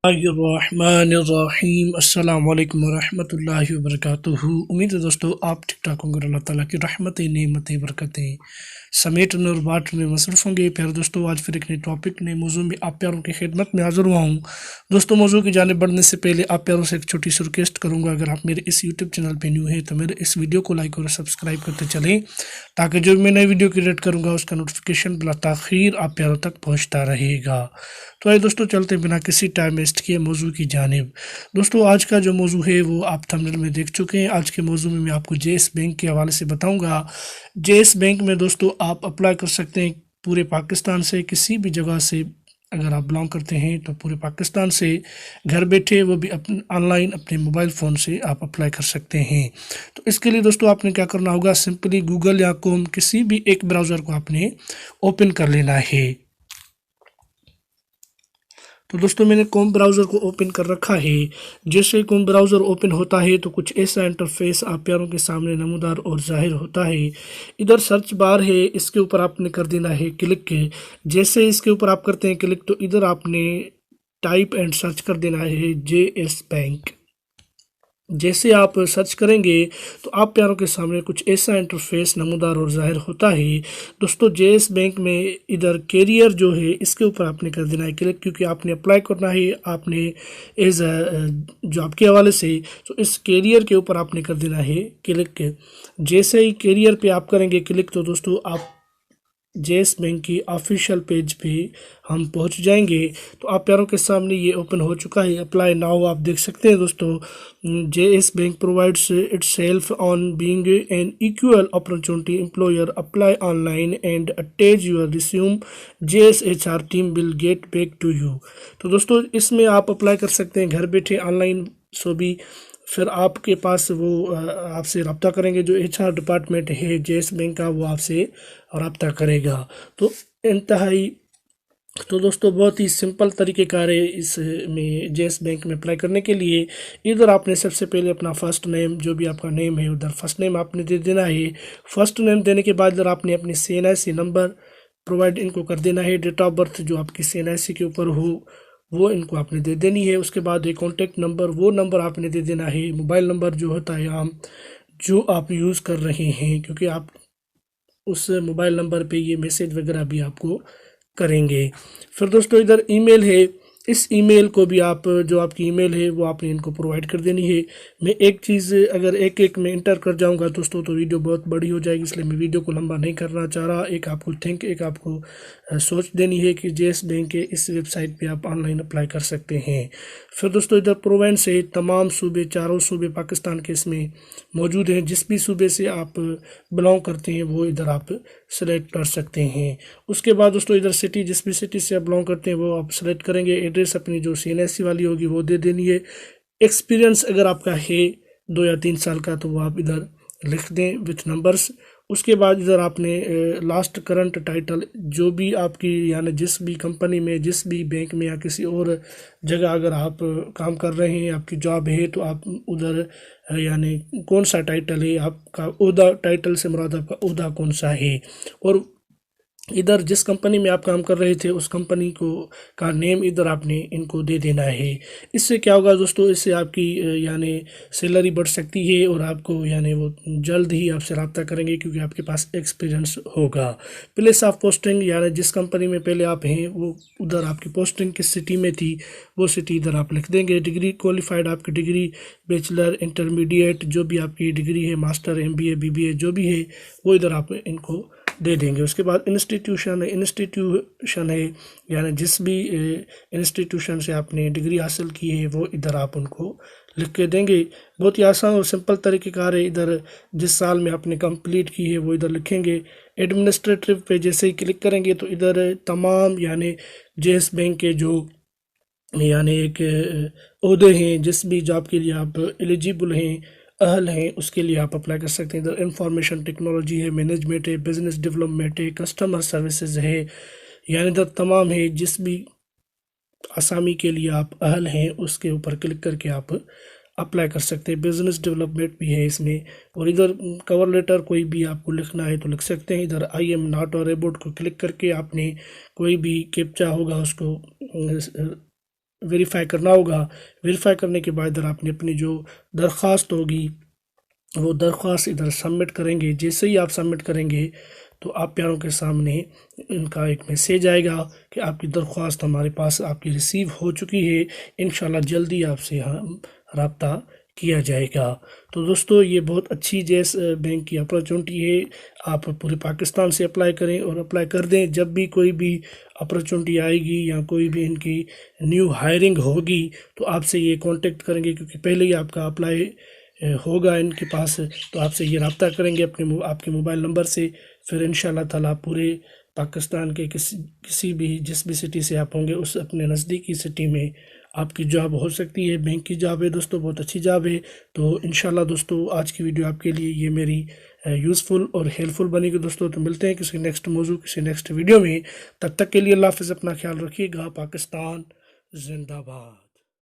الرحمن الرحیم السلام علیکم ورحمۃ اللہ وبرکاتہ۔ امید ہے دوستو آپ ٹھیک ٹھاک ہوں گے، اللہ تعالیٰ کی رحمتیں نعمتیں برکتیں سمیٹنے اور بانٹنے میں مصروف ہوں گے۔ پیارے دوستو، آج پھر ایک نئے ٹاپک نئے موضوع میں آپ پیاروں کی خدمت میں حاضر ہوا ہوں۔ دوستو، موضوع کی جانب بڑھنے سے پہلے آپ پیاروں سے ایک چھوٹی سی ریکویسٹ کروں گا، اگر آپ میرے اس یوٹیوب چینل پہ نیو ہیں تو میرے اس ویڈیو کو لائک اور سبسکرائب کرتے چلیں، تاکہ جو میں نئے ویڈیو کریٹ کروں گا اس کا نوٹیفیکیشن بلا تاخیر آپ پیاروں تک پہنچتا رہے گا۔ تو آئے دوستو، چلتے بنا کسی ٹائم ویسٹ کیے موضوع کی جانب۔ دوستو، آج کا جو موضوع ہے وہ آپ تھمبنیل میں دیکھ چکے ہیں۔ آج کے موضوع میں آپ کو جے ایس بینک کے حوالے سے بتاؤں گا۔ جے ایس بینک میں دوستو آپ اپلائی کر سکتے ہیں پورے پاکستان سے، کسی بھی جگہ سے اگر آپ بلانگ کرتے ہیں تو پورے پاکستان سے گھر بیٹھے، وہ بھی آن لائن اپنے موبائل فون سے آپ اپلائی کر سکتے ہیں۔ تو اس کے لیے دوستو آپ نے کیا کرنا ہوگا، سمپلی گوگل یا کوم کسی بھی ایک براؤزر کو آپ نے اوپن کر لینا ہے۔ تو دوستو، میں نے کوم براؤزر کو اوپن کر رکھا ہے۔ جیسے کوم براؤزر اوپن ہوتا ہے تو کچھ ایسا انٹرفیس آپ پیاروں کے سامنے نمودار اور ظاہر ہوتا ہے۔ ادھر سرچ بار ہے، اس کے اوپر آپ نے کر دینا ہے کلک۔ جیسے اس کے اوپر آپ کرتے ہیں کلک تو ادھر آپ نے ٹائپ اینڈ سرچ کر دینا ہے جے ایس بینک۔ جیسے آپ سرچ کریں گے تو آپ پیاروں کے سامنے کچھ ایسا انٹرفیس نمودار اور ظاہر ہوتا ہے۔ دوستو، جے ایس بینک میں ادھر کیریئر جو ہے اس کے اوپر آپ نے کر دینا ہے کلک، کیونکہ آپ نے اپلائی کرنا ہے آپ نے ایز جاب کے حوالے سے، تو اس کیریئر کے اوپر آپ نے کر دینا ہے کلک۔ جیسے ہی کیریئر پہ آپ کریں گے کلک تو دوستو آپ جے ایس بینک کی آفیشیل پیج پہ ہم پہنچ جائیں گے۔ تو آپ پیاروں کے سامنے یہ اوپن ہو چکا ہے، اپلائی ناؤ آپ دیکھ سکتے ہیں۔ دوستو، J S bank provides itself on being an equal opportunity employer, apply online and attach your resume, J S H R team will get back to you. تو دوستو، اس میں آپ apply کر سکتے ہیں گھر بیٹھے آن لائن، سو بھی پھر آپ کے پاس وہ آپ سے رابطہ کریں گے، جو ایچ آر ڈپارٹمنٹ ہے جے ایس بینک کا، وہ آپ سے رابطہ کرے گا۔ تو انتہائی تو دوستو بہت ہی سمپل طریقہ کار ہے اس میں جے ایس بینک میں اپلائی کرنے کے لیے۔ ادھر آپ نے سب سے پہلے اپنا فرسٹ نیم، جو بھی آپ کا نیم ہے ادھر فرسٹ نیم آپ نے دے دینا ہے۔ فرسٹ نیم دینے کے بعد ادھر آپ نے اپنی C N I C number provide ان کو کر دینا ہے۔ ڈیٹ آف برتھ جو آپ کی سی این آئی سی کے اوپر ہو وہ ان کو آپ نے دے دینی ہے۔ اس کے بعد ایک کانٹیکٹ نمبر، وہ نمبر آپ نے دے دینا ہے۔ موبائل نمبر جو ہوتا ہے عام جو آپ یوز کر رہے ہیں، کیونکہ آپ اس موبائل نمبر پہ یہ میسیج وغیرہ بھی آپ کو کریں گے۔ پھر دوستو ادھر ای میل ہے، اس ای میل کو بھی آپ جو آپ کی ای میل ہے وہ آپ نے ان کو پرووائڈ کر دینی ہے۔ میں ایک چیز اگر ایک میں انٹر کر جاؤں گا دوستو تو ویڈیو بہت بڑی ہو جائے گی، اس لیے میں ویڈیو کو لمبا نہیں کرنا چاہ رہا۔ ایک آپ کو سوچ دینی ہے کہ جے ایس بینک کے اس ویب سائٹ پہ آپ آن لائن اپلائی کر سکتے ہیں۔ پھر دوستو ادھر پروونس ہے، تمام صوبے، چاروں صوبے پاکستان کے اس میں موجود ہیں۔ جس بھی صوبے سے آپ بلانگ کرتے ہیں وہ ادھر آپ سلیکٹ کر سکتے ہیں۔ اس کے بعد دوستو ادھر سٹی، جس بھی سٹی سے آپ بلانگ کرتے ہیں وہ آپ سلیکٹ کریں گے۔ ایڈریس اپنی جو سی این ایس سی والی ہوگی وہ دے دینی ہے۔ ایکسپیرینس اگر آپ کا ہے 2 یا 3 سال کا تو وہ آپ ادھر لکھ دیں وتھ نمبرز۔ اس کے بعد ادھر آپ نے لاسٹ کرنٹ ٹائٹل، جو بھی آپ کی یعنی جس بھی کمپنی میں، جس بھی بینک میں یا کسی اور جگہ اگر آپ کام کر رہے ہیں، آپ کی جاب ہے، تو آپ ادھر یعنی کون سا ٹائٹل ہے آپ کا، عہدہ، ٹائٹل سے مراد آپ کا عہدہ کون سا ہے، اور ادھر جس کمپنی میں آپ کام کر رہے تھے اس کمپنی کا نیم ادھر آپ نے ان کو دے دینا ہے۔ اس سے کیا ہوگا دوستو، اس سے آپ کی یعنی سیلری بڑھ سکتی ہے، اور آپ کو یعنی وہ جلد ہی آپ سے رابطہ کریں گے، کیونکہ آپ کے پاس ایکسپیرینس ہوگا۔ پلیس آف پوسٹنگ، یعنی جس کمپنی میں پہلے آپ ہیں وہ ادھر آپ کی پوسٹنگ کس سٹی میں تھی وہ سٹی ادھر آپ لکھ دیں گے۔ ڈگری کوالیفائڈ، آپ کی ڈگری بیچلر، انٹرمیڈیٹ، جو بھی آپ کی ڈگری ہے، master, M B A, B B A جو بھی ہے وہ ادھر آپ ان کو دے دیں گے۔ اس کے بعد انسٹیٹیوشن ہے، یعنی جس بھی انسٹیٹیوشن سے آپ نے ڈگری حاصل کی ہے وہ ادھر آپ ان کو لکھ کے دیں گے۔ بہت ہی آسان اور سمپل طریقہ کار ہے۔ ادھر جس سال میں آپ نے کمپلیٹ کی ہے وہ ادھر لکھیں گے۔ ایڈمنسٹریٹو پہ جیسے ہی کلک کریں گے تو ادھر تمام یعنی جے ایس بینک کے جو یعنی ایک عہدے ہیں، جس بھی جاب کے لیے آپ ایلیجیبل ہیں، اہل ہیں، اس کے لیے آپ اپلائی کر سکتے ہیں۔ ادھر انفارمیشن ٹیکنالوجی ہے، مینجمنٹ ہے، بزنس ڈیولپمنٹ ہے، کسٹمر سروسز ہے، یعنی ادھر تمام ہے۔ جس بھی آسامی کے لیے آپ اہل ہیں اس کے اوپر کلک کر کے آپ اپلائی کر سکتے ہیں۔ بزنس ڈیولپمنٹ بھی ہے اس میں، اور ادھر کور لیٹر کوئی بھی آپ کو لکھنا ہے تو لکھ سکتے ہیں۔ ادھر آئی ایم ناٹ اور اباؤٹ کو کلک کر کے آپ نے کوئی بھی کیپچا ہوگا اس کو ویریفائی کرنا ہوگا۔ ویریفائی کرنے کے بعد ادھر آپ نے اپنی جو درخواست ہوگی وہ درخواست ادھر سبمٹ کریں گے۔ جیسے ہی آپ سبمٹ کریں گے تو آپ پیاروں کے سامنے ان کا ایک میسیج آئے گا کہ آپ کی درخواست ہمارے پاس آپ کی ریسیو ہو چکی ہے، انشاءاللہ جلدی آپ سے رابطہ کیا جائے گا۔ تو دوستو یہ بہت اچھی جیس بینک کی اپرچونٹی ہے، آپ پورے پاکستان سے اپلائی کریں اور اپلائی کر دیں۔ جب بھی کوئی بھی اپرچونٹی آئے گی یا کوئی بھی ان کی نیو ہائرنگ ہوگی تو آپ سے یہ کانٹیکٹ کریں گے، کیونکہ پہلے ہی آپ کا اپلائی ہوگا ان کے پاس، تو آپ سے یہ رابطہ کریں گے آپ کے موبائل نمبر سے۔ پھر انشاءاللہ تعالیٰ پورے پاکستان کے کسی بھی جس بھی سٹی سے آپ ہوں گے اس اپنے نزدیکی سٹی میں آپ کی جاب ہو سکتی ہے۔ بینک کی جاب ہے دوستو، بہت اچھی جاب ہے۔ تو انشاءاللہ دوستو آج کی ویڈیو آپ کے لیے یہ میری یوزفل اور ہیلپفل بنے گی دوستو۔ تو ملتے ہیں کسی نیکسٹ موضوع کسی نیکسٹ ویڈیو میں، تب تک کے لیے اللہ حافظ، اپنا خیال رکھیے گا۔ پاکستان زندہ باد۔